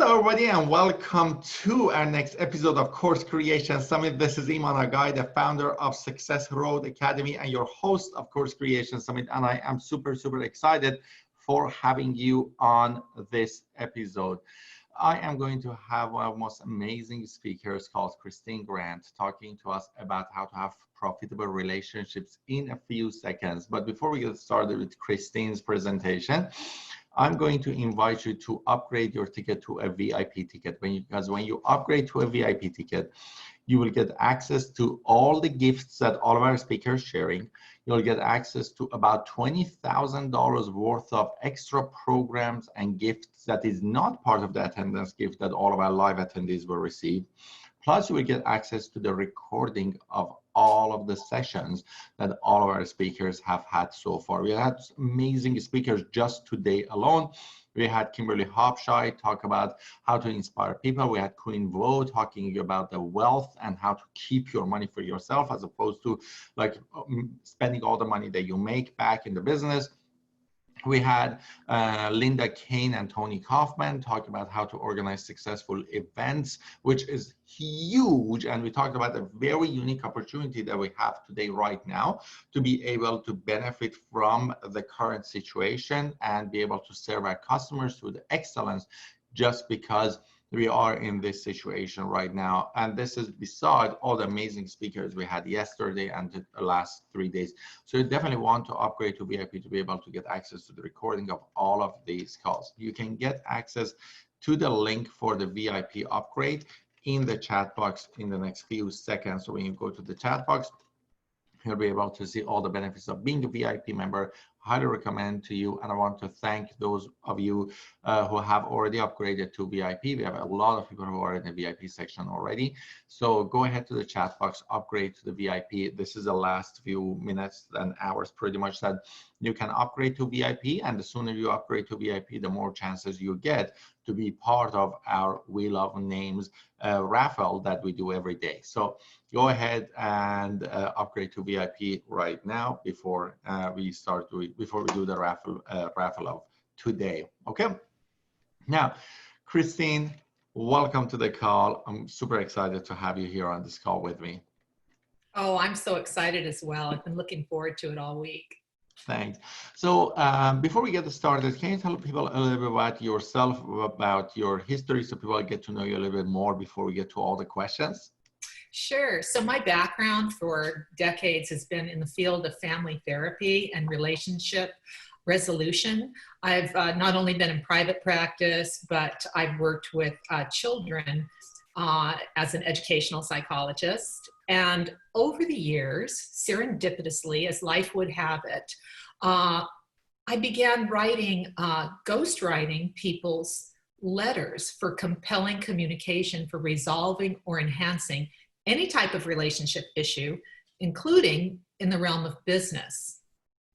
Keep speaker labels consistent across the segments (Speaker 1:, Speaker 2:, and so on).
Speaker 1: Hello, everybody, and welcome to our next episode of Course Creation Summit. This is Iman Agai, the founder of Success Road Academy and your host of Course Creation Summit. And I am super excited for having you on this episode. I am going to have one of the most amazing speakers called Kristine talking to us about how to have profitable relationships in a few seconds. But before we get started with Kristine's presentation, I'm going to invite you to upgrade your ticket to a VIP ticket. Because when you upgrade to a VIP ticket, you will get access to all the gifts that all of our speakers are sharing. You'll get access to about $20,000 worth of extra programs and gifts that is not part of the attendance gift that all of our live attendees will receive. Plus, you will get access to the recording of all of the sessions that all of our speakers have had so far. We had amazing speakers just today alone. We had Kimberly Hopshire talk about how to inspire people. We had Queen Vo talking about the wealth and how to keep your money for yourself as opposed to like spending all the money that you make back in the business. We had Linda Kane and Tony Kaufman talk about how to organize successful events, which is huge. And we talked about a very unique opportunity that we have today right now to be able to benefit from the current situation and be able to serve our customers with excellence just because we are in this situation right now. And this is beside all the amazing speakers we had yesterday and the last 3 days. So you definitely want to upgrade to VIP to be able to get access to the recording of all of these calls. You can get access to the link for the VIP upgrade in the chat box in the next few seconds. So when you go to the chat box, you'll be able to see all the benefits of being a VIP member. Highly recommend to you, and I want to thank those of you who have already upgraded to VIP. We have a lot of people who are in the VIP section already. So go ahead to the chat box, upgrade to the VIP. This is the last few minutes and hours pretty much that you can upgrade to VIP, and the sooner you upgrade to VIP, the more chances you get to be part of our Wheel of Names raffle that we do every day. So go ahead and upgrade to VIP right now before we do the raffle of today. Okay. Now, Kristine, welcome to the call. I'm super excited to have you here on this call with me.
Speaker 2: Oh, I'm so excited as well. I've been looking forward to it all week.
Speaker 1: Thanks. So before we get started, can you tell people a little bit about yourself, about your history, so people get to know you a little bit more before we get to all the questions?
Speaker 2: Sure. So my background for decades has been in the field of family therapy and relationship resolution. I've not only been in private practice, but I've worked with children as an educational psychologist. And over the years, serendipitously, as life would have it, I began ghostwriting people's letters for compelling communication, for resolving or enhancing any type of relationship issue, including in the realm of business.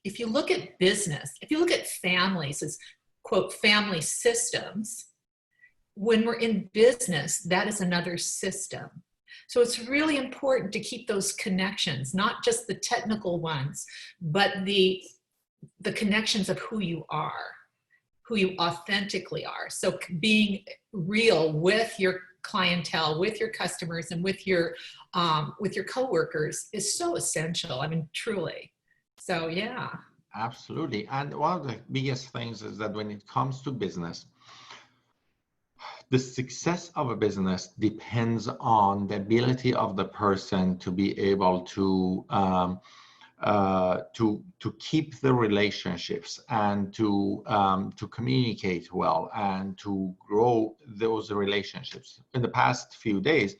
Speaker 2: If you look at business, if you look at families as, quote, family systems, when we're in business, that is another system. So it's really important to keep those connections, not just the technical ones, but the connections of who you are, who you authentically are. So being real with your clientele, with your customers, and with your coworkers is so essential. I mean, truly. So yeah.
Speaker 1: Absolutely. And one of the biggest things is that when it comes to business, the success of a business depends on the ability of the person to be able to keep the relationships and to communicate well and to grow those relationships. In the past few days,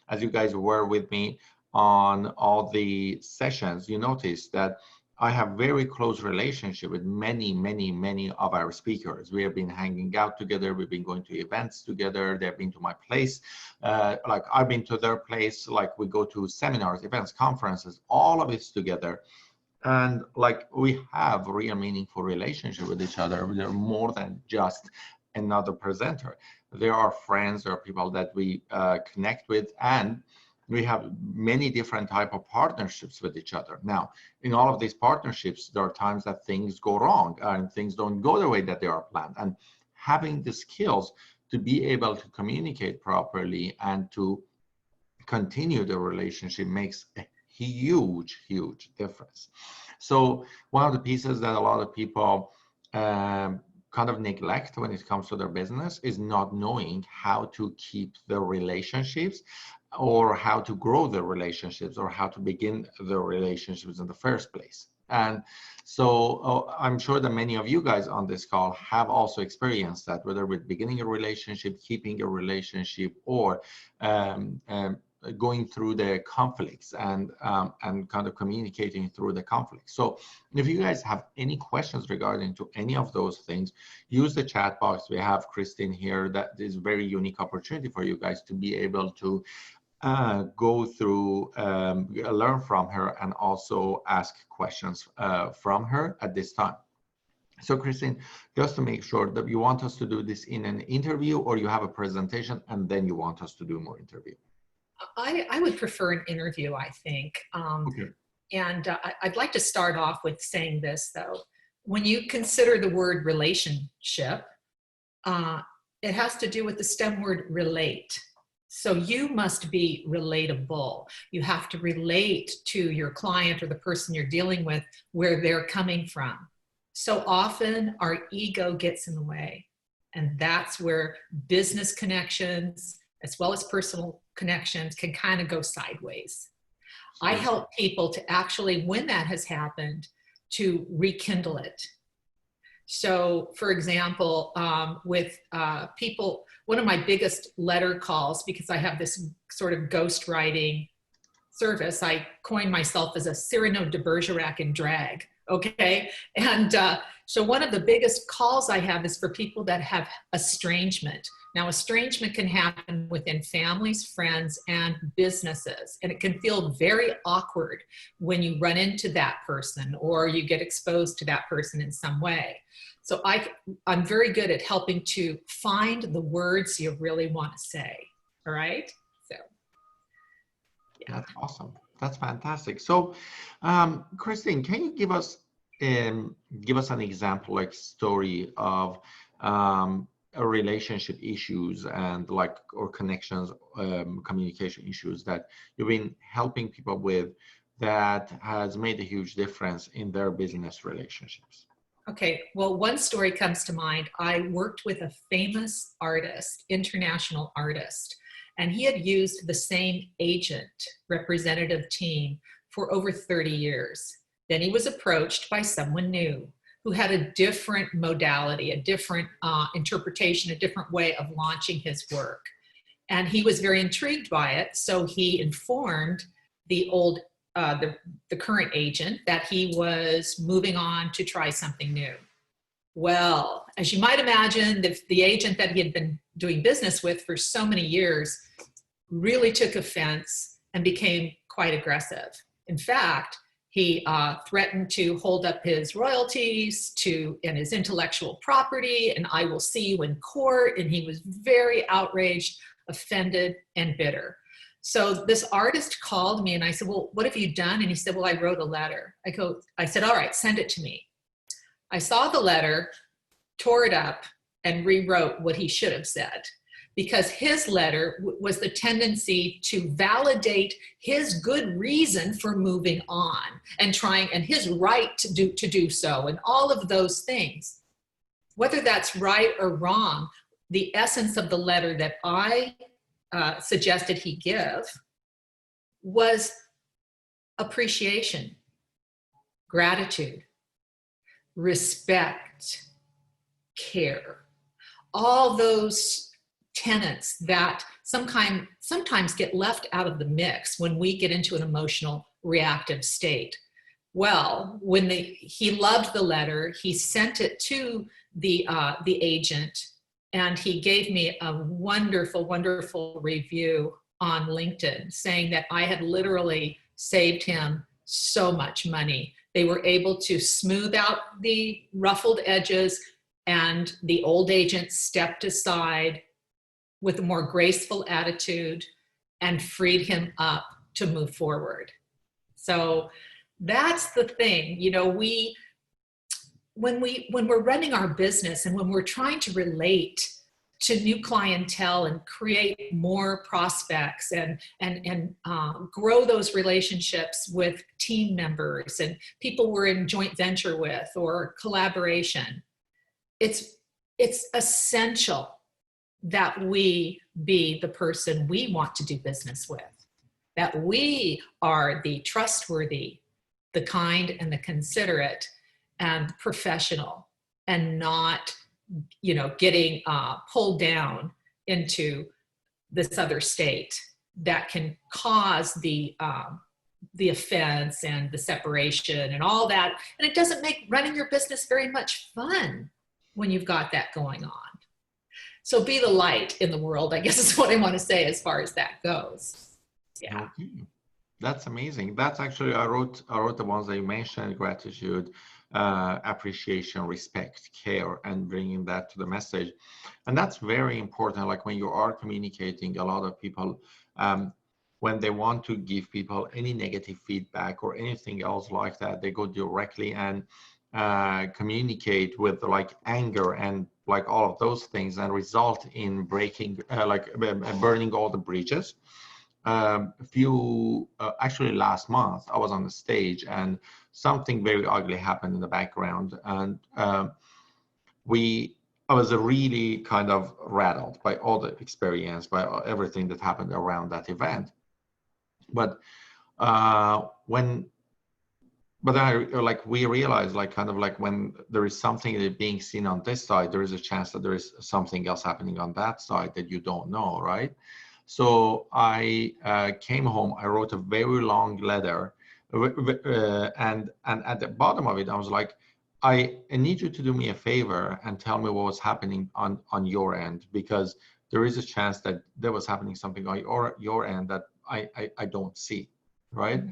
Speaker 1: as you guys were with me on all the sessions, you noticed that I have very close relationship with many of our speakers. We have been hanging out together. We've been going to events together. They've been to my place. Like I've been to their place. Like we go to seminars, events, conferences, all of it's together. And like we have real meaningful relationship with each other. They're more than just another presenter. There are friends, there are people that we connect with, and we have many different type of partnerships with each other. Now, in all of these partnerships, there are times that things go wrong and things don't go the way that they are planned. And having the skills to be able to communicate properly and to continue the relationship makes a huge, huge difference. So one of the pieces that a lot of people kind of neglect when it comes to their business is not knowing how to keep the relationships, or how to grow the relationships, or how to begin the relationships in the first place. And so I'm sure that many of you guys on this call have also experienced that, whether with beginning a relationship, keeping a relationship, or going through the conflicts and kind of communicating through the conflicts. So if you guys have any questions regarding to any of those things, use the chat box. We have Kristine here. That is a very unique opportunity for you guys to be able to go through, learn from her, and also ask questions from her at this time. So Kristine, just to make sure, that you want us to do this in an interview, or you have a presentation and then you want us to do more interview?
Speaker 2: I would prefer an interview, I think.
Speaker 1: Okay.
Speaker 2: And I'd like to start off with saying this, though. When you consider the word relationship, it has to do with the STEM word relate. So you must be relatable. You have to relate to your client or the person you're dealing with where they're coming from. So often our ego gets in the way. And that's where business connections, as well as personal connections, can kind of go sideways. I help people to actually, when that has happened, to rekindle it. So for example, with people, one of my biggest letter calls, because I have this sort of ghostwriting service, I coined myself as a Cyrano de Bergerac in drag, okay? And so one of the biggest calls I have is for people that have estrangement. Now, estrangement can happen within families, friends, and businesses, and it can feel very awkward when you run into that person or you get exposed to that person in some way. So I'm very good at helping to find the words you really want to say, all right? So, yeah.
Speaker 1: That's awesome. That's fantastic. So, Kristine, can you give us an example, like story of relationship issues and or connections, communication issues that you've been helping people with that has made a huge difference in their business relationships?
Speaker 2: Okay, well, one story comes to mind. I worked with a famous artist, international artist, and he had used the same agent representative team for over 30 years. Then he was approached by someone new who had a different modality, a different interpretation, a different way of launching his work. And he was very intrigued by it, so he informed the current agent that he was moving on to try something new. Well, as you might imagine, the agent that he had been doing business with for so many years really took offense and became quite aggressive. In fact, he threatened to hold up his royalties and his intellectual property, and I will see you in court. And he was very outraged, offended, and bitter. So this artist called me and I said, well, what have you done? And he said, well, I wrote a letter. I said, all right, send it to me. I saw the letter, tore it up, and rewrote what he should have said. Because his letter was the tendency to validate his good reason for moving on and his right to do so, and all of those things. Whether that's right or wrong, the essence of the letter that I suggested he give was appreciation, gratitude, respect, care, all those tenets that sometimes get left out of the mix when we get into an emotional reactive state. Well, when he loved the letter, he sent it to the agent, and he gave me a wonderful, wonderful review on LinkedIn saying that I had literally saved him so much money. They were able to smooth out the ruffled edges, and the old agent stepped aside with a more graceful attitude and freed him up to move forward. So that's the thing, you know, when we're running our business and when we're trying to relate to new clientele and create more prospects and grow those relationships with team members and people we're in joint venture with or collaboration. It's essential that we be the person we want to do business with, that we are the trustworthy, the kind and the considerate and professional, and not, getting pulled down into this other state that can cause the offense and the separation and all that. And it doesn't make running your business very much fun when you've got that going on. So be the light in the world, I guess is what I want to say as far as that goes. Yeah.
Speaker 1: Okay. That's amazing. That's actually, I wrote the ones that you mentioned: gratitude, appreciation, respect, care, and bringing that to the message. And that's very important. Like when you are communicating, a lot of people, when they want to give people any negative feedback or anything else like that, they go directly and communicate with like anger and like all of those things, and result in breaking, burning all the bridges. Actually last month, I was on the stage and something very ugly happened in the background, and I was really kind of rattled by all the experience, by everything that happened around that event. But we realized, when there is something that being seen on this side, there is a chance that there is something else happening on that side that you don't know, right? So I came home, I wrote a very long letter, and at the bottom of it, I was like, I need you to do me a favor and tell me what was happening on your end, because there is a chance that there was happening something on your end that I don't see, right?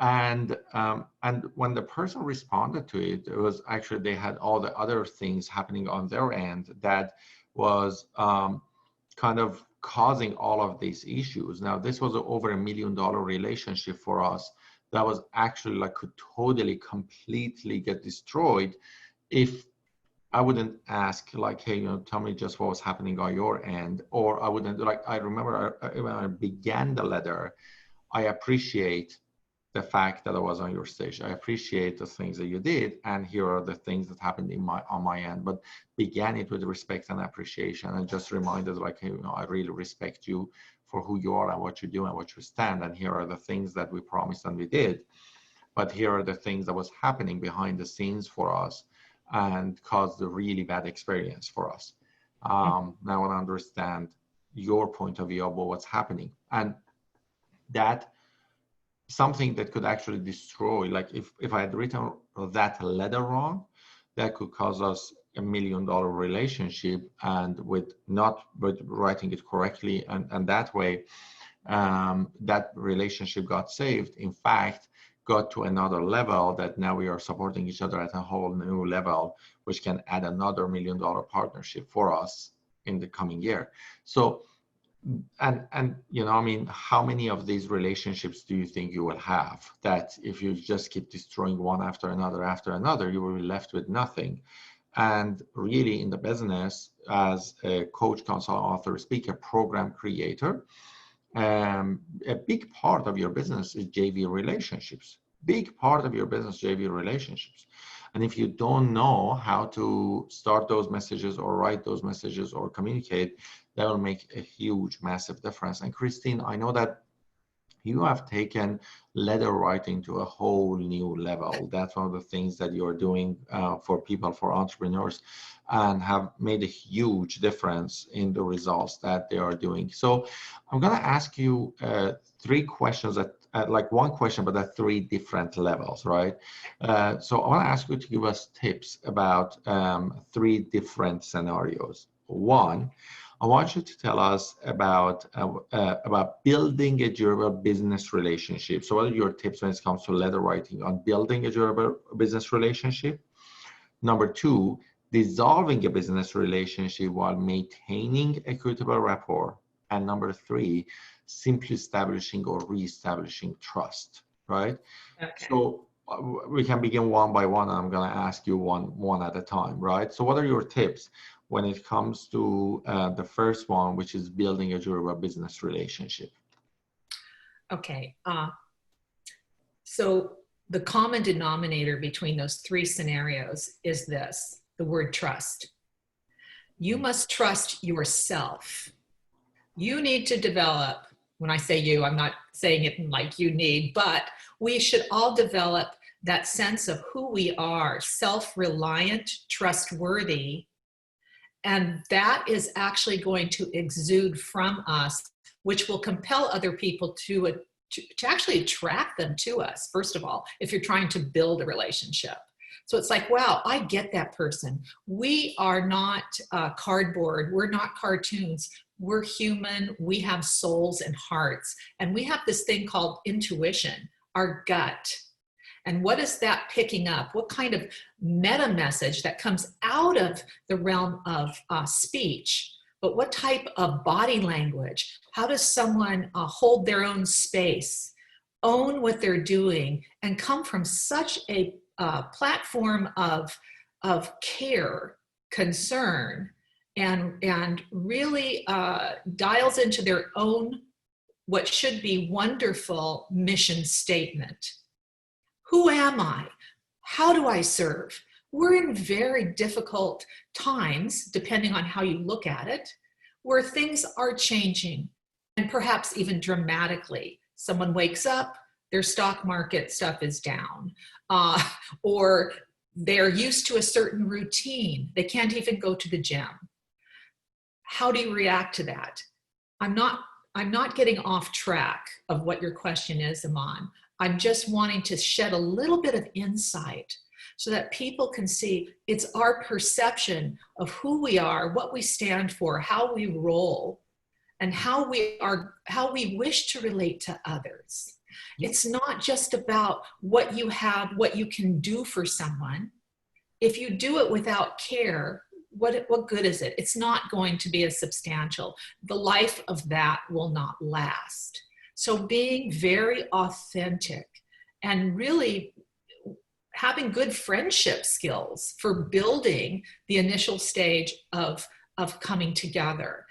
Speaker 1: And when the person responded to it, it was actually, they had all the other things happening on their end that was kind of causing all of these issues. Now, this was over $1 million relationship for us that was actually could totally, completely get destroyed if I wouldn't ask hey, tell me just what was happening on your end. Or I wouldn't, I remember when I began the letter, I appreciate the fact that I was on your stage. I appreciate the things that you did, and here are the things that happened on my end. But began it with respect and appreciation, and just reminded hey, I really respect you for who you are and what you do and what you stand. And here are the things that we promised and we did. But here are the things that was happening behind the scenes for us and caused a really bad experience for us. Now I want to understand your point of view about what's happening. And that something that could actually destroy, if I had written that letter wrong, that could cause us $1 million relationship, and with writing it correctly, and that way, that relationship got saved. In fact, got to another level that now we are supporting each other at a whole new level, which can add another $1 million partnership for us in the coming year. So, how many of these relationships do you think you will have that if you just keep destroying one after another, you will be left with nothing? And really, in the business, as a coach, consultant, author, speaker, program creator, a big part of your business is JV relationships. Big part of your business, JV relationships. And if you don't know how to start those messages or write those messages or communicate, that will make a huge, massive difference. And Kristine, I know that you have taken letter writing to a whole new level. That's one of the things that you're doing for people, for entrepreneurs, and have made a huge difference in the results that they are doing. So I'm going to ask you 3 questions that one question, but at 3 different levels, right? So I want to ask you to give us tips about 3 different scenarios. 1, I want you to tell us about building a durable business relationship. So what are your tips when it comes to letter writing on building a durable business relationship? Number 2, dissolving a business relationship while maintaining equitable rapport. And number 3, simply establishing or reestablishing trust, right? Okay. So we can begin one by one, and I'm going to ask you one at a time, right? So what are your tips when it comes to the first one, which is building a durable business relationship?
Speaker 2: Okay. So the common denominator between those three scenarios is this, the word trust. You must trust yourself. You need to develop, when I say you, I'm not saying it like you need, but we should all develop that sense of who we are, self-reliant, trustworthy, and that is actually going to exude from us, which will compel other people to actually attract them to us, first of all, if you're trying to build a relationship. So it's like, wow, I get that person. We are not cardboard. We're not cartoons. We're human. We have souls and hearts. And we have this thing called intuition, our gut. And what is that picking up? What kind of meta message that comes out of the realm of speech? But what type of body language? How does someone hold their own space, own what they're doing, and come from such a platform of care, concern, and really dials into their own, what should be wonderful mission statement. Who am I? How do I serve? We're in very difficult times, depending on how you look at it, where things are changing, and perhaps even dramatically. Someone wakes up, their stock market stuff is down, or they're used to a certain routine. They can't even go to the gym. How do you react to that? I'm not getting off track of what your question is, Iman. I'm just wanting to shed a little bit of insight so that people can see it's our perception of who we are, what we stand for, how we roll, and how we wish to relate to others. It's not just about what you have, what you can do for someone. If you do it without care, what good is it? It's not going to be as substantial. The life of that will not last. So being very authentic and really having good friendship skills for building the initial stage of coming together.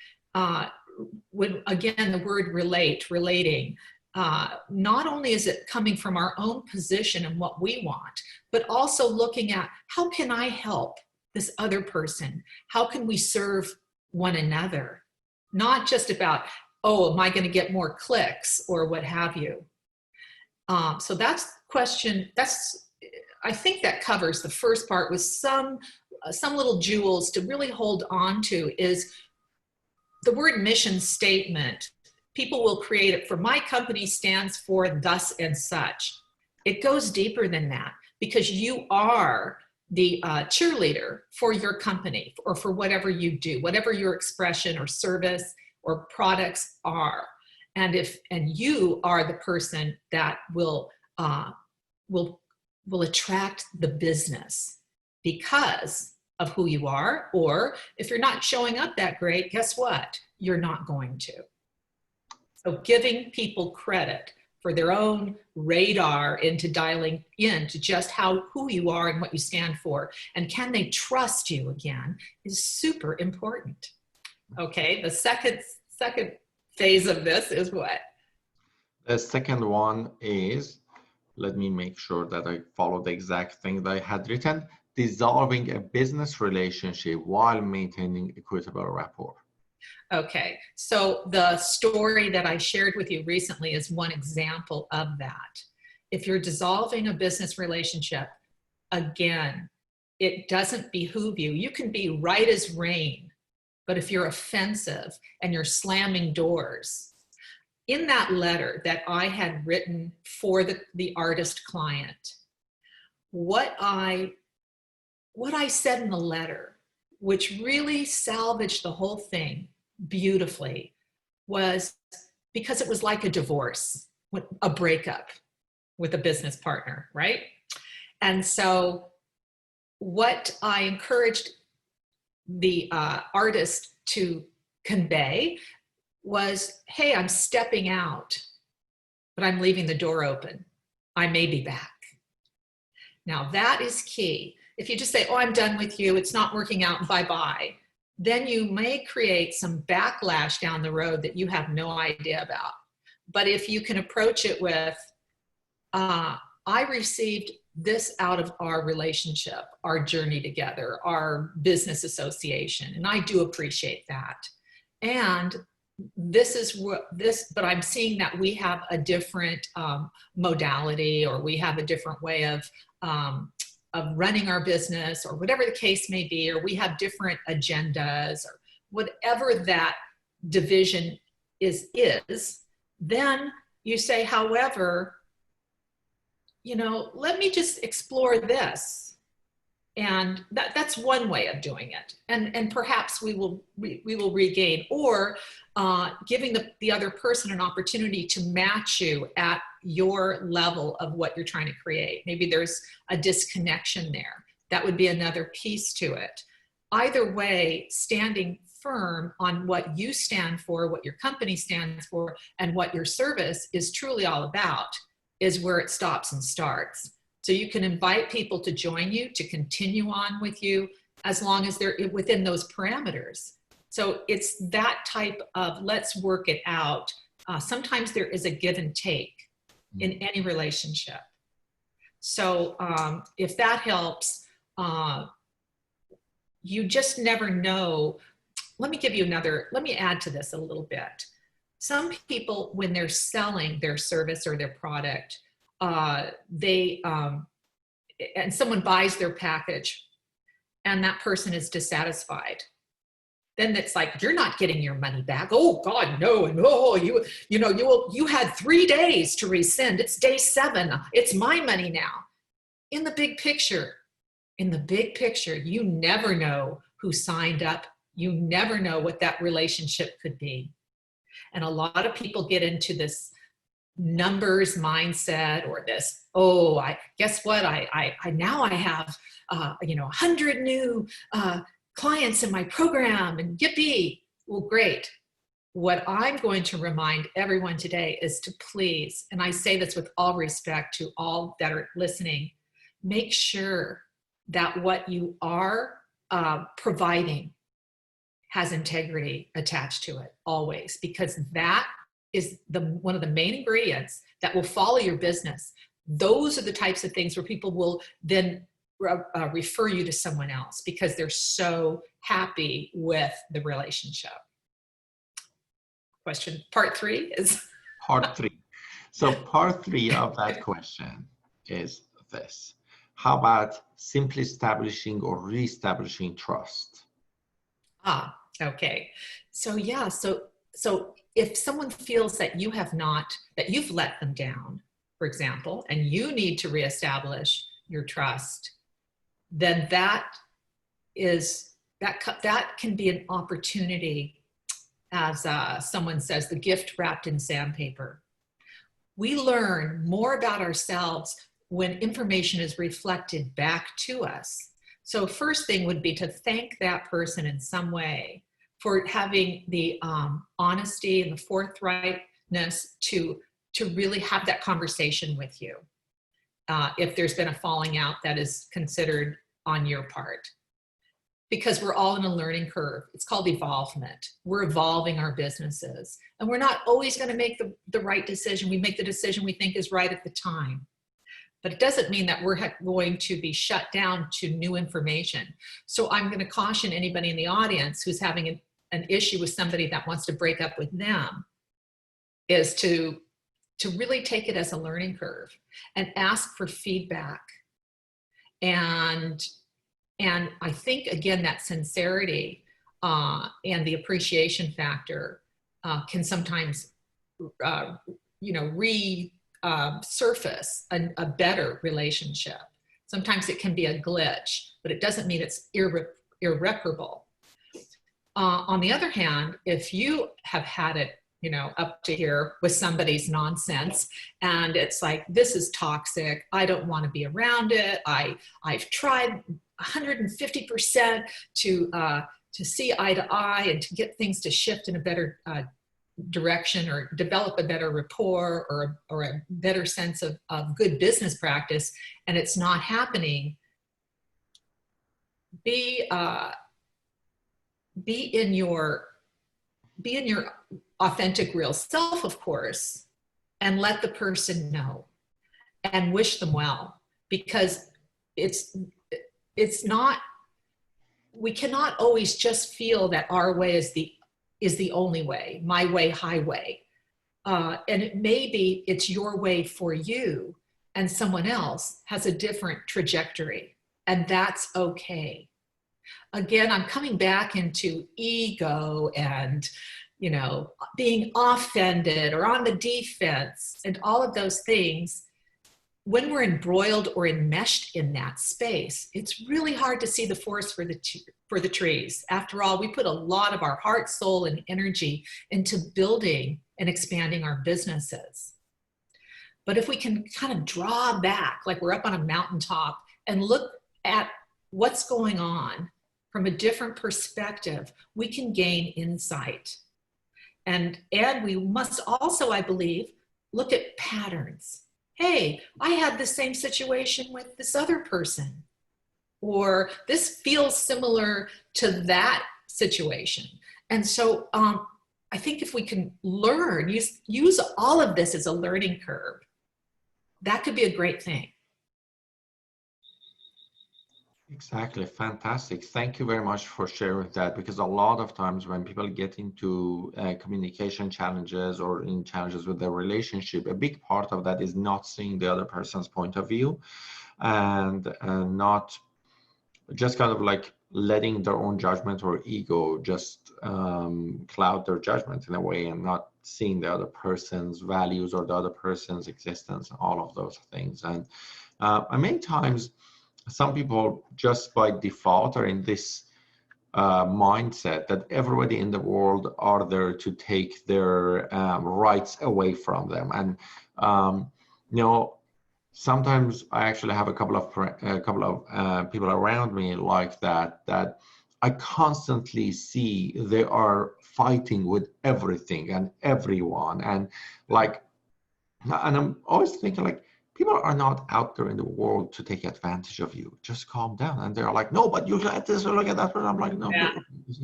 Speaker 2: When, again, the word relating, not only is it coming from our own position and what we want, but also looking at how can I help this other person? How can we serve one another? Not just about, oh, am I going to get more clicks or what have you? So that's the question. I think that covers the first part with some little jewels to really hold on to is the word mission statement. People will create it for my company stands for thus and such. It goes deeper than that because you are the cheerleader for your company or for whatever you do, whatever your expression or service or products are. And you are the person that will attract the business because of who you are. Or if you're not showing up that great, guess what? You're not going to. So giving people credit for their own radar into dialing into just who you are and what you stand for. And can they trust you again is super important. Okay, the second phase of this is what?
Speaker 1: The second one is, let me make sure that I follow the exact thing that I had written, dissolving a business relationship while maintaining equitable rapport.
Speaker 2: Okay, so the story that I shared with you recently is one example of that. If you're dissolving a business relationship, again, it doesn't behoove you. You can be right as rain, but if you're offensive and you're slamming doors, in that letter that I had written for the artist client, what I said in the letter, which really salvaged the whole thing beautifully, was because it was like a divorce, a breakup with a business partner, right? And so what I encouraged the artist to convey was, hey, I'm stepping out, but I'm leaving the door open. I may be back. Now that is key. If you just say, oh, I'm done with you, it's not working out, bye-bye, then you may create some backlash down the road that you have no idea about. But if you can approach it with, I received this out of our relationship, our journey together, our business association, and I do appreciate that. And this is what this, but I'm seeing that we have a different modality, or we have a different way of running our business, or whatever the case may be, or we have different agendas, or whatever that division is, then you say, however, let me just explore this. And that's one way of doing it. And perhaps we will regain, or giving the other person an opportunity to match you at your level of what you're trying to create. Maybe there's a disconnection there. That would be another piece to it. Either way, standing firm on what you stand for, what your company stands for, and what your service is truly all about is where it stops and starts. So you can invite people to join you, to continue on with you, as long as they're within those parameters. So it's that type of, let's work it out. Sometimes there is a give and take in any relationship. So if that helps, you just never know. Let me add to this a little bit. Some people, when they're selling their service or their product, and someone buys their package and that person is dissatisfied, then it's like, you're not getting your money back. Oh God, no. And you had 3 days to rescind. It's day 7. It's my money now. In the big picture, you never know who signed up. You never know what that relationship could be. And a lot of people get into this numbers mindset, or this, guess what? I now have 100 new clients in my program, and yippee. Well, great. What I'm going to remind everyone today is to please, and I say this with all respect to all that are listening, make sure that what you are providing has integrity attached to it always, because that is one of the main ingredients that will follow your business. Those are the types of things where people will then refer you to someone else because they're so happy with the relationship. Question part 3 is?
Speaker 1: Part 3. So part 3 of that question is this. How about simply establishing or reestablishing trust?
Speaker 2: Okay. So yeah, so if someone feels that you've let them down, for example, and you need to reestablish your trust, then that can be an opportunity, as someone says, the gift wrapped in sandpaper. We learn more about ourselves when information is reflected back to us. So first thing would be to thank that person in some way for having the honesty and the forthrightness to really have that conversation with you. If there's been a falling out that is considered on your part. Because we're all in a learning curve. It's called evolvement. We're evolving our businesses. And we're not always going to make the right decision. We make the decision we think is right at the time. But it doesn't mean that we're going to be shut down to new information. So I'm going to caution anybody in the audience who's having an issue with somebody that wants to break up with them, is to really take it as a learning curve and ask for feedback. And I think, again, that sincerity and the appreciation factor can sometimes, surface a better relationship. Sometimes it can be a glitch, but it doesn't mean it's irreparable. On the other hand, if you have had it, up to here with somebody's nonsense, and it's like, this is toxic, I don't want to be around it, I've tried 150% to see eye to eye and to get things to shift in a better direction, or develop a better rapport, or a better sense of good business practice, and it's not happening, be be in your authentic, real self, of course, and let the person know and wish them well, because it's not, we cannot always just feel that our way is the only way, my way, highway. And it may be it's your way for you, and someone else has a different trajectory, and that's okay. Again, I'm coming back into ego and, you know, being offended or on the defense and all of those things. When we're embroiled or enmeshed in that space, it's really hard to see the forest for the trees. After all, we put a lot of our heart, soul, and energy into building and expanding our businesses. But if we can kind of draw back, like we're up on a mountaintop, and look at what's going on from a different perspective, we can gain insight. And we must also, I believe, look at patterns. Hey, I had the same situation with this other person, or this feels similar to that situation. And so I think if we can learn, use all of this as a learning curve, that could be a great thing.
Speaker 1: Exactly. Fantastic. Thank you very much for sharing that, because a lot of times when people get into communication challenges or in challenges with their relationship, a big part of that is not seeing the other person's point of view, and not just kind of like letting their own judgment or ego just cloud their judgment in a way, and not seeing the other person's values or the other person's existence, all of those things. And many times, some people just by default are in this mindset that everybody in the world are there to take their rights away from them. And you know, sometimes I actually have a couple of people around me like that I constantly see they are fighting with everything and everyone, and I'm always thinking, like, people are not out there in the world to take advantage of you. Just calm down. And they're like, no, but you look at this or look at that person. I'm like, no,
Speaker 2: Yeah.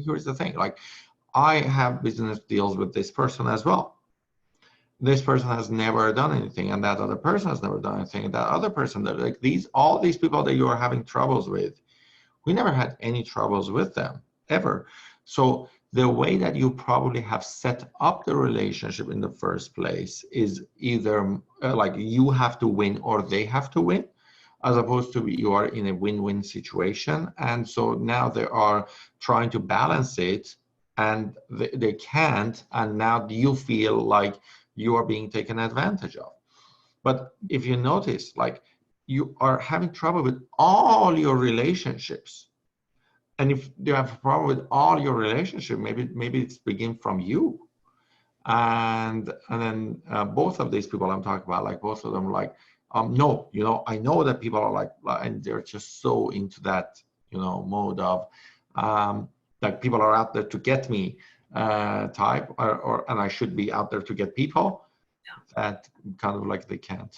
Speaker 1: here's the thing. Like, I have business deals with this person as well. This person has never done anything, and that other person has never done anything. And that other person, that, like, all these people that you are having troubles with, we never had any troubles with them ever. So the way that you probably have set up the relationship in the first place is either like you have to win or they have to win, as opposed to you are in a win-win situation. And so now they are trying to balance it, and they can't, and now you feel like you are being taken advantage of. But if you notice, like, you are having trouble with all your relationships, and if you have a problem with all your relationship, maybe it's begin from you. And then both of these people I'm talking about, like, both of them are like, no, you know, I know that people are like, and they're just so into that, you know, mode of like, people are out there to get me type, and I should be out there to get people. Yeah. That kind of like they can't.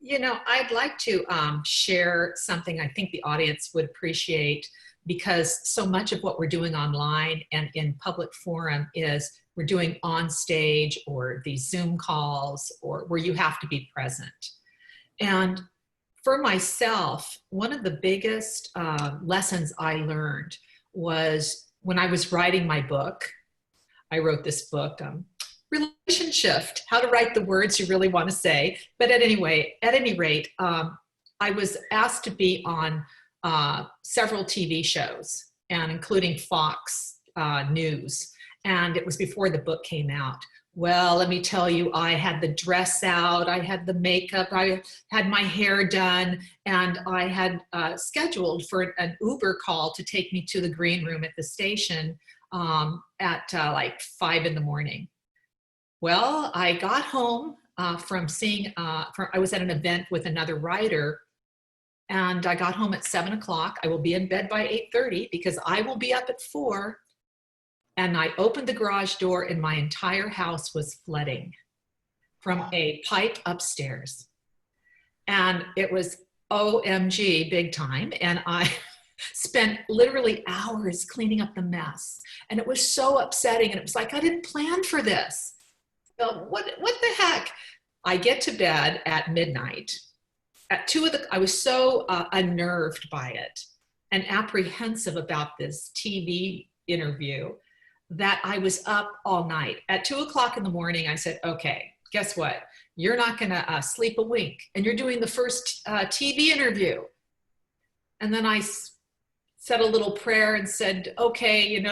Speaker 2: You know, I'd like to share something I think the audience would appreciate, because so much of what we're doing online and in public forum is we're doing on stage or these Zoom calls, or where you have to be present. And for myself, one of the biggest lessons I learned was when I was writing my book. I wrote this book, Relation Shift, how to write the words you really want to say. But at any rate, I was asked to be on several TV shows, and including Fox News. And it was before the book came out. Well, let me tell you, I had the dress out, I had the makeup, I had my hair done, and I had scheduled for an Uber call to take me to the green room at the station at like 5 in the morning. Well, I got home from seeing, I was at an event with another writer, and I got home at 7 o'clock. I will be in bed by 8:30 because I will be up at 4. And I opened the garage door, and my entire house was flooding from a pipe upstairs. And it was OMG big time. And spent literally hours cleaning up the mess. And it was so upsetting. And it was like, I didn't plan for this. What the heck? I get to bed at midnight. At I was so unnerved by it and apprehensive about this TV interview that I was up all night. At 2 o'clock in the morning, I said, okay, guess what? You're not going to sleep a wink, and you're doing the first TV interview. And then I said a little prayer and said, okay,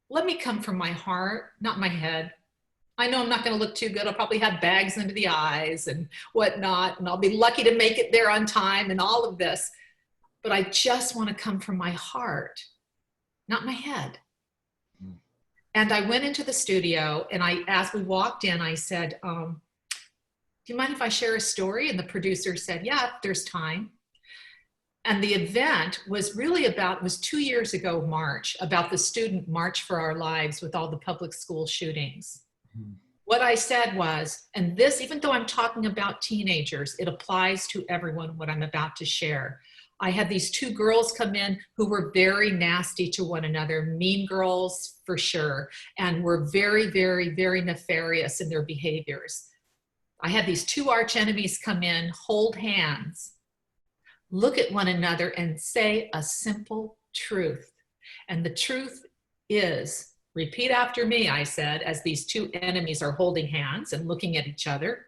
Speaker 2: let me come from my heart, not my head. I know I'm not going to look too good. I'll probably have bags under the eyes and whatnot, and I'll be lucky to make it there on time and all of this. But I just want to come from my heart, not my head. And I went into the studio, and as we walked in, I said, do you mind if I share a story? And the producer said, yeah, if there's time. And the event was really it was 2 years ago, March, about the student March for Our Lives with all the public school shootings. What I said was, and this, even though I'm talking about teenagers, it applies to everyone, what I'm about to share. I had these 2 girls come in who were very nasty to one another, mean girls for sure, and were very, very, very nefarious in their behaviors. I had these 2 arch enemies come in, hold hands, look at one another and say a simple truth. And the truth is, repeat after me, I said, as these 2 enemies are holding hands and looking at each other.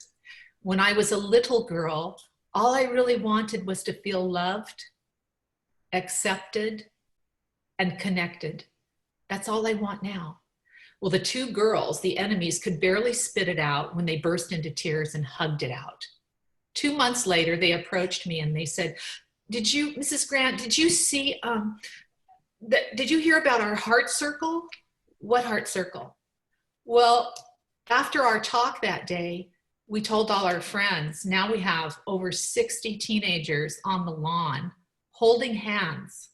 Speaker 2: When I was a little girl, all I really wanted was to feel loved, accepted, and connected. That's all I want now. Well, the 2 girls, the enemies, could barely spit it out when they burst into tears and hugged it out. 2 months later, they approached me and they said, Mrs. Grant, did you see, did you hear about our heart circle? What heart circle? Well, after our talk that day, we told all our friends. Now we have over 60 teenagers on the lawn holding hands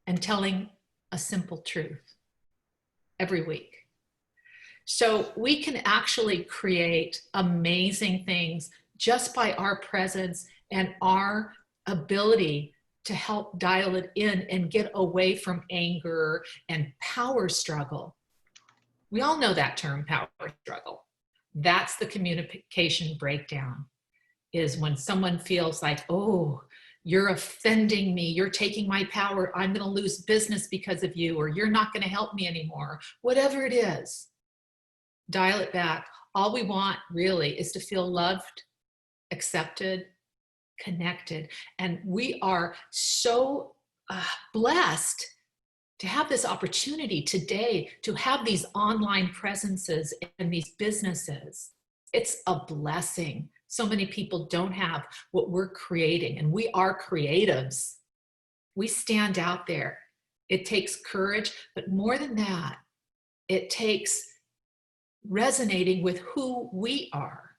Speaker 2: and telling a simple truth every week. So we can actually create amazing things just by our presence and our ability to help dial it in and get away from anger and power struggle. We all know that term, power struggle. That's the communication breakdown, is when someone feels like, oh, you're offending me, you're taking my power, I'm going to lose business because of you, or you're not going to help me anymore. Whatever it is, dial it back. All we want really is to feel loved, accepted, connected. And we are so blessed to have this opportunity today to have these online presences and these businesses. It's a blessing. So many people don't have what we're creating, and we are creatives. We stand out there. It takes courage, but more than that, it takes resonating with who we are.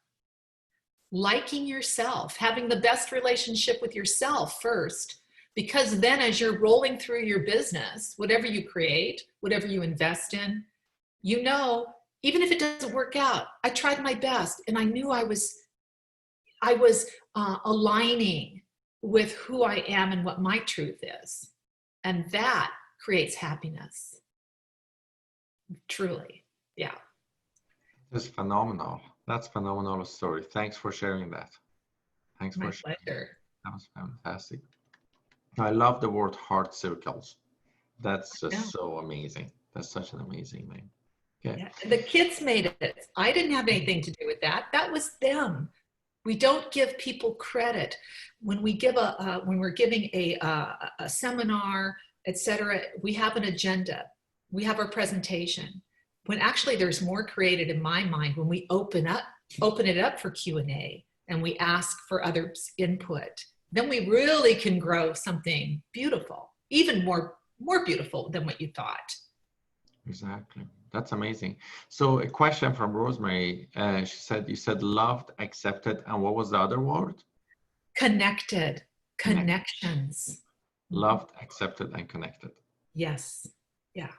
Speaker 2: Liking yourself, having the best relationship with yourself first, because then as you're rolling through your business, whatever you create, whatever you invest in, even if it doesn't work out, I tried my best and I knew I was aligning with who I am and what my truth is. And that creates happiness. Truly. Yeah.
Speaker 1: That's phenomenal. That's a phenomenal story. Thanks for sharing that. Thanks for sharing.
Speaker 2: My pleasure.
Speaker 1: That was fantastic. I love the word heart circles. That's just so amazing. That's such an amazing name. Okay.
Speaker 2: Yeah. The kids made it. I didn't have anything to do with that. That was them. We don't give people credit when we give when we're giving a seminar, etc. We have an agenda. We have our presentation. When actually there's more created in my mind when we open it up for Q&A and we ask for others' input. Then we really can grow something beautiful, even more beautiful than what you thought.
Speaker 1: Exactly. That's amazing. So a question from Rosemary. She said, you said loved, accepted, and what was the other word?
Speaker 2: Connected. Connections.
Speaker 1: Loved, accepted, and connected.
Speaker 2: Yes. Yeah.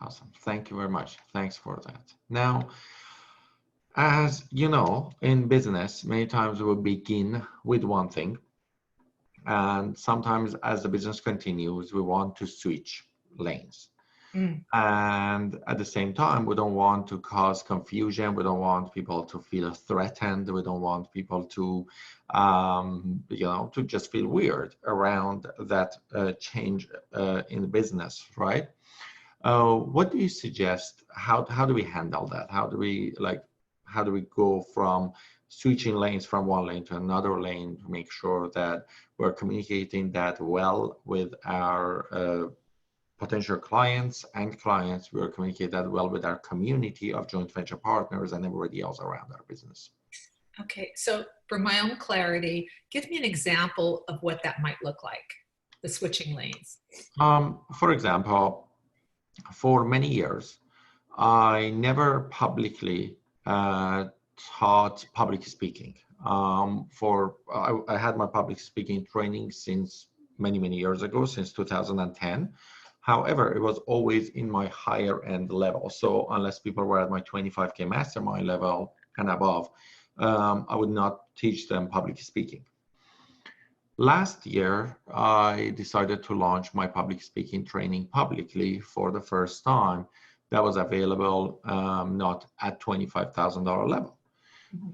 Speaker 1: Awesome. Thank you very much. Thanks for that. Now, as you know, in business, many times we begin with one thing And sometimes as the business continues, we want to switch lanes.
Speaker 2: Mm.
Speaker 1: And at the same time, we don't want to cause confusion. We don't want people to feel threatened. We don't want people to, to just feel weird around that change in the business, right? What do you suggest? How do we handle that? How do we go from switching lanes from one lane to another lane to make sure that we're communicating that well with our potential clients and clients? We'll communicate that well with our community of joint venture partners and everybody else around our business.
Speaker 2: Okay, so for my own clarity, give me an example of what that might look like, the switching lanes.
Speaker 1: For example, for many years, I never publicly taught public speaking. I had my public speaking training since many years ago, since 2010. However, it was always in my higher end level. So unless people were at my 25K mastermind level and above, I would not teach them public speaking. Last year, I decided to launch my public speaking training publicly for the first time. That was available not at $25,000 level.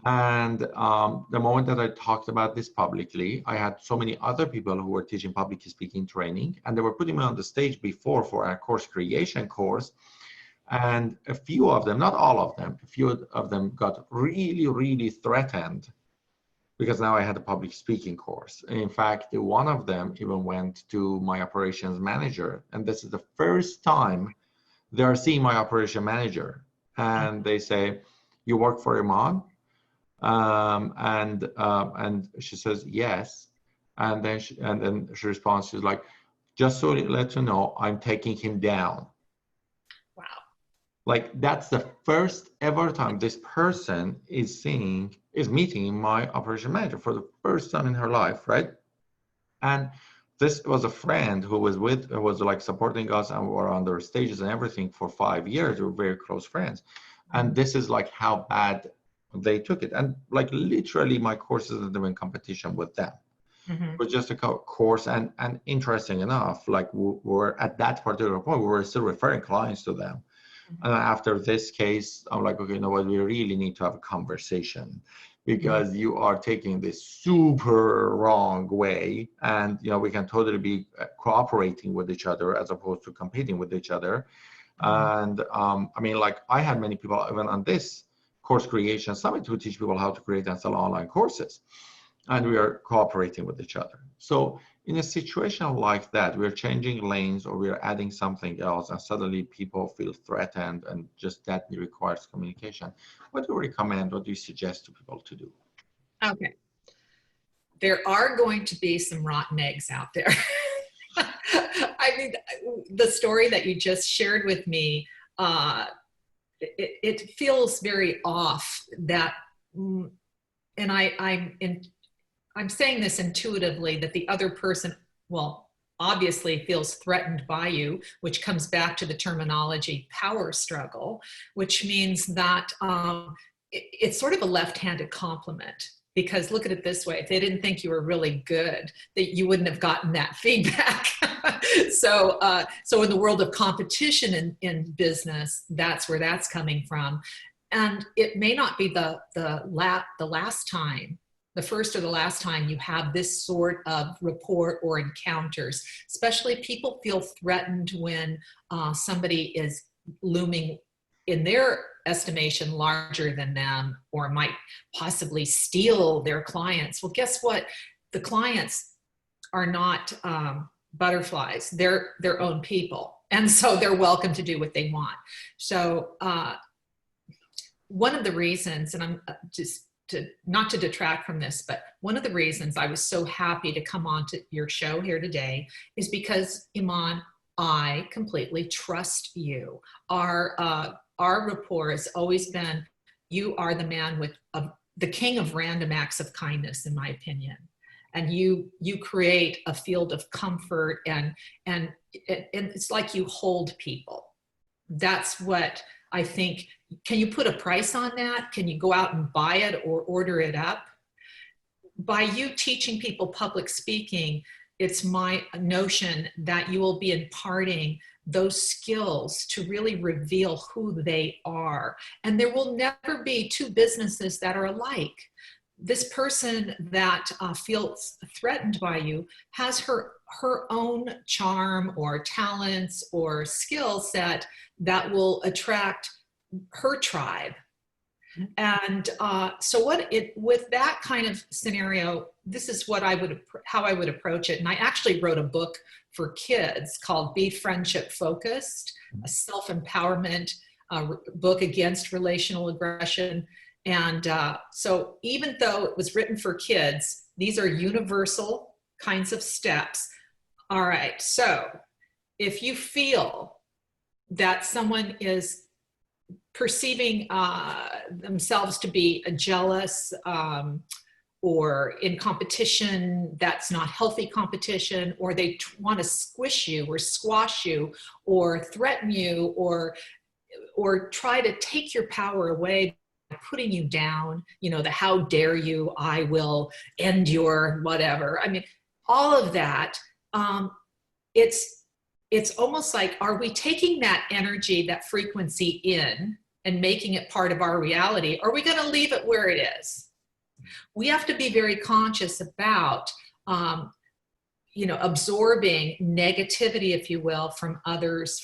Speaker 1: And the moment that I talked about this publicly, I had so many other people who were teaching public speaking training, and they were putting me on the stage before for our course creation course. And a few of them, not all of them, a few of them got really threatened because now I had a public speaking course. And in fact, one of them even went to my operations manager. And this is the first time they're seeing my operation manager. And they say, "You work for Iman?" And she says, "Yes." And then she responds, she's like, "Just so to let you know, I'm taking him down."
Speaker 2: Wow.
Speaker 1: Like, that's the first ever time this person is meeting my operation manager for the first time in her life, right? And this was a friend who was like supporting us, and we were on their stages and everything for 5 years. We were very close friends. And this is like how bad they took it. And like literally my courses are in competition with them. It was just a course, and interesting enough, like we're at that particular point, we were still referring clients to them. And after this case, I'm like, okay, you know what, we really need to have a conversation, because you are taking this super wrong way, and we can totally be cooperating with each other as opposed to competing with each other. And I mean, like, I had many people even on this course creation summit who teach people how to create and sell online courses, and we are cooperating with each other. So in a situation like that, we're changing lanes or we're adding something else, and suddenly people feel threatened, and just that requires communication. What do you recommend? What do you suggest to people to do?
Speaker 2: Okay. There are going to be some rotten eggs out there. I mean, the story that you just shared with me, it feels very off that, and I'm saying this intuitively, that the other person, well, obviously feels threatened by you, which comes back to the terminology power struggle, which means that it's sort of a left-handed compliment. Because look at it this way, if they didn't think you were really good, that you wouldn't have gotten that feedback. So in the world of competition in business, that's where that's coming from. And it may not be the last time, the first or the last time you have this sort of rapport or encounters. Especially people feel threatened when somebody is looming, in their estimation, larger than them, or might possibly steal their clients. Well, guess what? The clients are not butterflies. They're their own people. And so they're welcome to do what they want. So one of the reasons, and I'm just not to detract from this, but one of the reasons I was so happy to come on to your show here today is because, Iman, I completely trust you. Our rapport has always been, you are the man with the king of random acts of kindness, in my opinion. And you create a field of comfort, and it's like you hold people. That's what I think. Can you put a price on that? Can you go out and buy it or order it up? by you teaching people public speaking, it's my notion that you will be imparting those skills to really reveal who they are. And there will never be two businesses that are alike. This person that feels threatened by you has her own charm or talents or skill set that will attract her tribe. And so with that kind of scenario, this is what how I would approach it. And I actually wrote a book for kids called Be Friendship Focused, a self-empowerment book against relational aggression. And so even though it was written for kids, these are universal kinds of steps. All right, so if you feel that someone is perceiving themselves to be jealous or in competition that's not healthy competition, or they want to squish you or squash you or threaten you or try to take your power away by putting you down, you know, the how dare you, I will end your whatever. I mean, all of that, it's almost like, are we taking that energy, that frequency in and making it part of our reality? Or are we going to leave it where it is? We have to be very conscious about, you know, absorbing negativity, if you will, from others,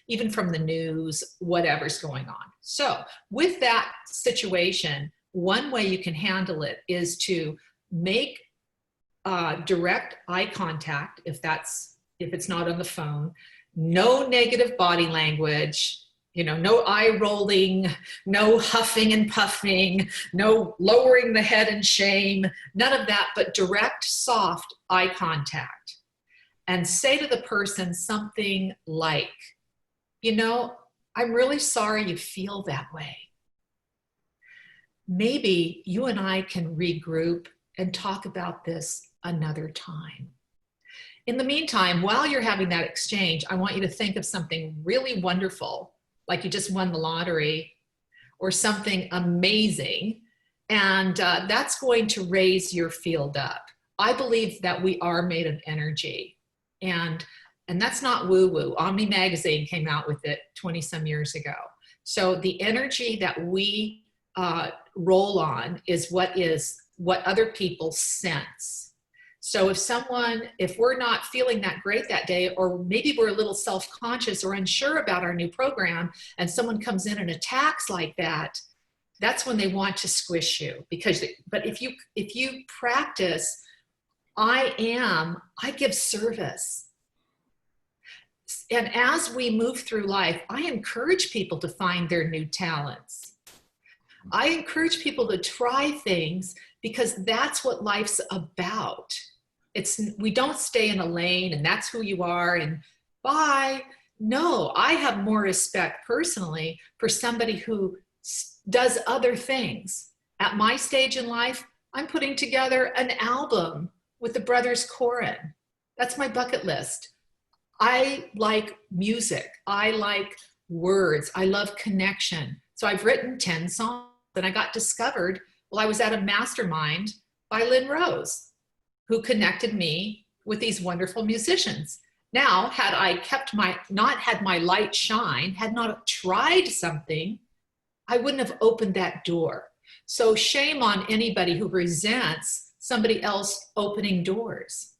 Speaker 2: even from the news, whatever's going on. So with that situation, one way you can handle it is to make direct eye contact, if it's not on the phone, no negative body language, you know, no eye rolling, no huffing and puffing, no lowering the head in shame, none of that, but direct, soft eye contact. And say to the person something like, you know, I'm really sorry you feel that way. Maybe you and I can regroup and talk about this another time. In the meantime, while you're having that exchange, I want you to think of something really wonderful, like you just won the lottery or something amazing, and that's going to raise your field up. I believe that we are made of energy, and that's not woo-woo. Omni Magazine came out with it 20 some years ago. So the energy that we roll on is what other people sense. So if we're not feeling that great that day, or maybe we're a little self-conscious or unsure about our new program, and someone comes in and attacks like that, that's when they want to squish you. But if you practice, I give service. And as we move through life, I encourage people to find their new talents. I encourage people to try things, because that's what life's about. We don't stay in a lane and that's who you are and bye. No, I have more respect personally for somebody who does other things. At my stage in life, I'm putting together an album with the Brothers Corin. That's my bucket list. I like music. I like words. I love connection. So I've written 10 songs, and I got discovered while I was at a mastermind by Lynn Rose, who connected me with these wonderful musicians. Now, had I not had my light shine, had not tried something, I wouldn't have opened that door. So shame on anybody who resents somebody else opening doors.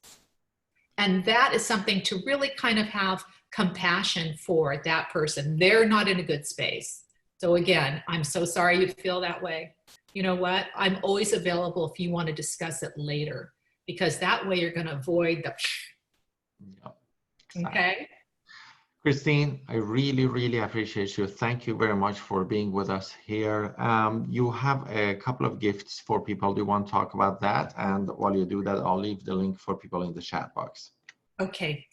Speaker 2: And that is something to really kind of have compassion for that person. They're not in a good space. So again, I'm so sorry you feel that way. You know what? I'm always available if you want to discuss it later, because that way you're going to avoid the.
Speaker 1: Yep.
Speaker 2: Okay.
Speaker 1: Kristine, I really, really appreciate you. Thank you very much for being with us here. You have a couple of gifts for people. Do you want to talk about that? And while you do that, I'll leave the link for people in the chat box.
Speaker 2: Okay.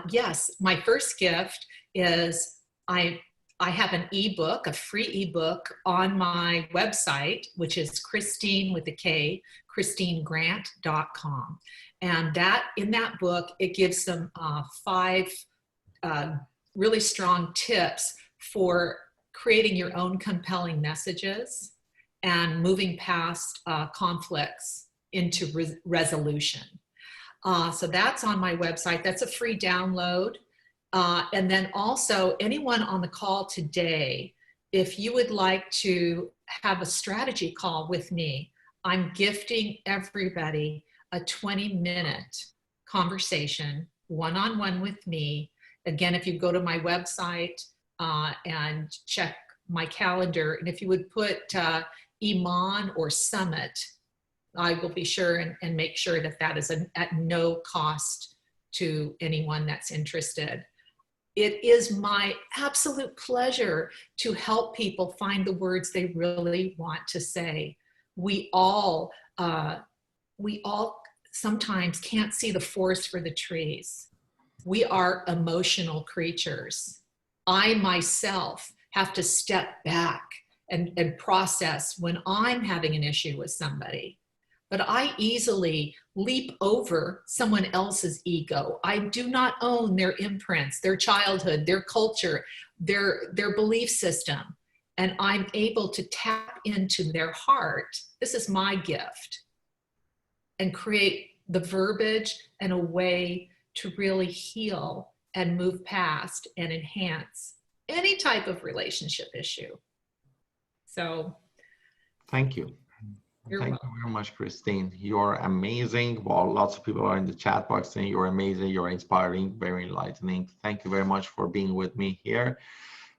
Speaker 2: Yes, my first gift is I have an ebook, a free ebook on my website, which is Kristine with a K, KristineGrant.com. And in that book, it gives them 5 really strong tips for creating your own compelling messages and moving past conflicts into resolution. So that's on my website. That's a free download. And then also anyone on the call today, if you would like to have a strategy call with me, I'm gifting everybody a 20-minute conversation, one-on-one with me. Again, if you go to my website and check my calendar, and if you would put Iman or Summit, I will be sure and make sure that that is at no cost to anyone that's interested. It is my absolute pleasure to help people find the words they really want to say. We all sometimes can't see the forest for the trees. We are emotional creatures. I myself have to step back and process when I'm having an issue with somebody. But I easily leap over someone else's ego. I do not own their imprints, their childhood, their culture, their belief system. And I'm able to tap into their heart. This is my gift. And create the verbiage and a way to really heal and move past and enhance any type of relationship issue. So
Speaker 1: thank you. Thank you very much, Kristine. You're amazing. Well, lots of people are in the chat box saying you're amazing, you're inspiring, very enlightening. Thank you very much for being with me here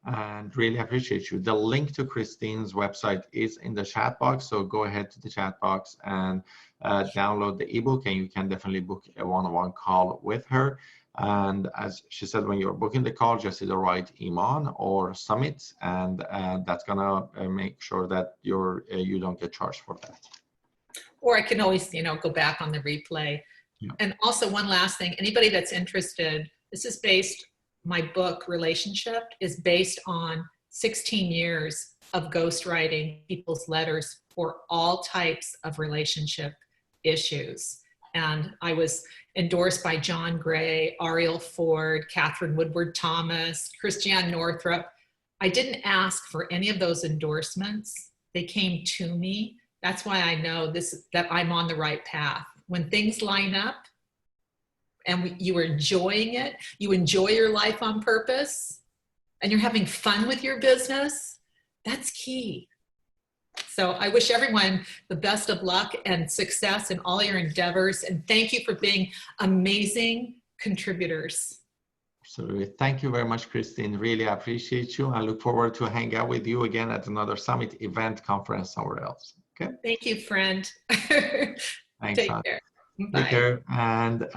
Speaker 1: and really appreciate you. The link to Kristine's website is in the chat box. So go ahead to the chat box and download the ebook, and you can definitely book a one-on-one call with her. And as she said, when you're booking the call, just either write Iman or Summit, and that's gonna make sure that you don't get charged for that.
Speaker 2: Or I can always, go back on the replay. Yeah. And also one last thing, anybody that's interested, my book, Relationship, is based on 16 years of ghostwriting people's letters for all types of relationship issues. And I was endorsed by John Gray, Ariel Ford, Catherine Woodward Thomas, Christiane Northrup. I didn't ask for any of those endorsements. They came to me. That's why I know that I'm on the right path. When things line up and you are enjoying it, you enjoy your life on purpose, and you're having fun with your business, that's key. So I wish everyone the best of luck and success in all your endeavors. And thank you for being amazing contributors.
Speaker 1: Absolutely. Thank you very much, Kristine. Really appreciate you. I look forward to hang out with you again at another summit, event, conference, somewhere else. Okay.
Speaker 2: Thank you, friend.
Speaker 1: Thanks.
Speaker 2: Take care. Bye.
Speaker 1: Take care. And